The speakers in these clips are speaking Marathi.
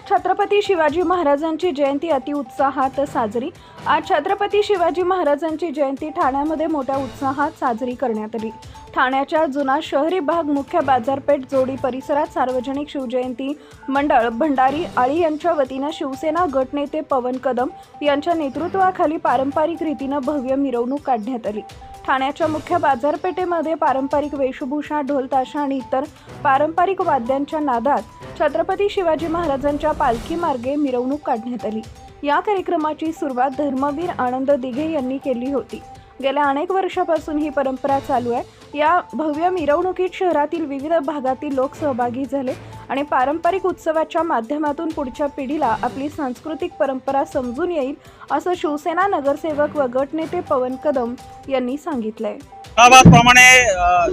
छत्रपती शिवाजी महाराजांची जयंती अतिउत्साहात साजरी। आज छत्रपती शिवाजी महाराजांची जयंती ठाण्यामध्ये मोठ्या उत्साहात साजरी करण्यात आली। ठाण्याच्या जुना शहरी भाग मुख्य बाजारपेठ जोडी परिसरात सार्वजनिक शिवजयंती मंडळ भंडारी आळी यांच्या वतीने शिवसेना गटनेते पवन कदम यांच्या नेतृत्वाखाली पारंपरिक रीतीने भव्य मिरवणूक काढण्यात आली। ठाण्याच्या मुख्य बाजारपेठेमध्ये पारंपरिक वेशभूषा, ढोल ताशा आणि इतर पारंपरिक वाद्यांच्या नादात छत्रपती शिवाजी महाराजांच्या पालखी मार्गे मिरवणूक काढण्यात आली। या कार्यक्रमाची सुरुवात धर्मवीर आनंद दिघे यांनी केली होती। गेल्या अनेक वर्षापासून ही परंपरा चालू आहे। या भव्य मिरवणुकीत शहरातील विविध भागातील लोक सहभागी झाले आणि पारंपरिक उत्सवाच्या माध्यमातून पुढच्या पिढीला आपली सांस्कृतिक परंपरा समजून येईल असं शिवसेना नगरसेवक व गटनेते पवन कदम यांनी सांगितलंय। प्रमाणे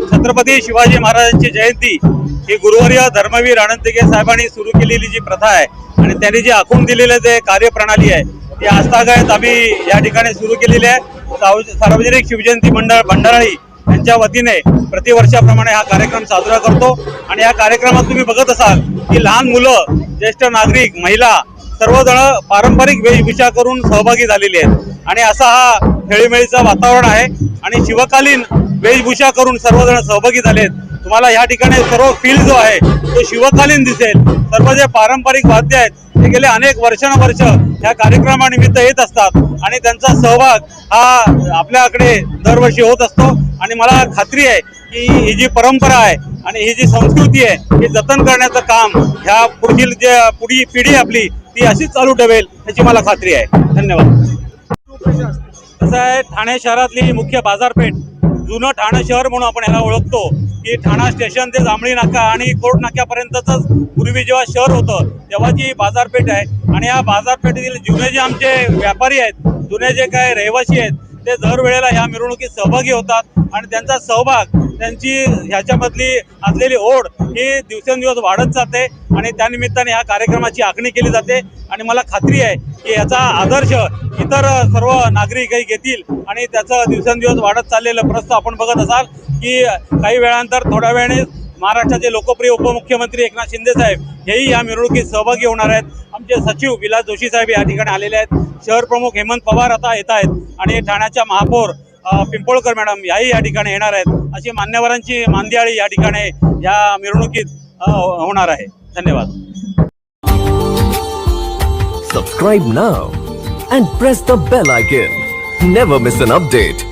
छत्रपती शिवाजी महाराजांची जयंती ही गुरुवर्य धर्मवीर आनंद दिघे साहेबांनी सुरू केलेली जी प्रथा आहे आणि त्यांनी जी आखून दिलेले जे कार्यप्रणाली आहे ती आजतागायत आम्ही या ठिकाणी सुरू केलेली आहे। सार्वजनिक शिवजयंती मंडळ भंडारी यांच्या वतीने प्रतिवर्षाप्रमाणे हा कार्यक्रम साजरा करतो आणि या कार्यक्रमात तुम्ही बघत असाल की लहान मुलं, ज्येष्ठ नागरिक, महिला सर्वजण पारंपरिक वेशभूषा करून सहभागी झालेले आहेत आणि असा हा खेळीमेळीचं वातावरण आहे आणि शिवकालीन वेशभूषा करून सर्वजण सहभागी झालेत। तुम्हाला या ठिकाणी सर्व फील्ड जो आहे तो शिवकालीन दिसेल। सर्व जे पारंपरिक वाद्य आहेत ते गेले अनेक वर्षानुवर्ष या कार्यक्रमानिमित्त येत असतात आणि त्यांचा सहभाग हा आपल्याकडे दरवर्षी होत असतो आणि मला खात्री आहे की ही जी परंपरा आहे आणि ही जी संस्कृती आहे हे जतन करण्याचं काम ह्या पुढील जे पिढी आपली ती अशीच चालू ठेवेल याची मला खात्री आहे। धन्यवाद। कसं आहे, ठाणे शहरातली मुख्य बाजारपेठ, जुनं ठाणे शहर म्हणून आपण याला ओळखतो की ठाणा स्टेशन ते जांभळी नाका आणि कोर्ट नाक्यापर्यंतच पूर्वी जेव्हा शहर होतं तेव्हाची बाजारपेठ आहे आणि या बाजारपेठेतील जुने जे आमचे व्यापारी आहेत, जुने जे काय रहिवासी आहेत ते दरवेळेला ह्या मिरवणुकीत सहभागी होतात आणि त्यांचा सहभाग, त्यांची ह्याच्यामधली असलेली ओढ ही दिवसेंदिवस वाढत जाते आणि त्यानिमित्ताने ह्या कार्यक्रमाची आखणी केली जाते आणि मला खात्री आहे की याचा आदर्श इतर सर्व नागरिकही घेतील आणि त्याचं दिवसेंदिवस वाढत चाललेलं प्रस्ताव आपण बघत असाल की काही वेळानंतर थोड्या वेळाने महाराष्ट्राचे लोकप्रिय उपमुख्यमंत्री एकनाथ शिंदे साहेब हेही या मिरवणुकीत सहभागी होणार आहेत। आमचे सचिव विलास जोशी साहेब या ठिकाणी आलेले आहेत। शहर प्रमुख हेमंत पवार आता येत आहेत आणि ठाण्याच्या महापौर पिंपळकर मॅडम याही या ठिकाणी येणार आहेत। अशी मान्यवरांची मांदियाळी या ठिकाणी या मिरवणुकीत होणार आहे। धन्यवाद। Subscribe now and press the bell icon. Never miss an update.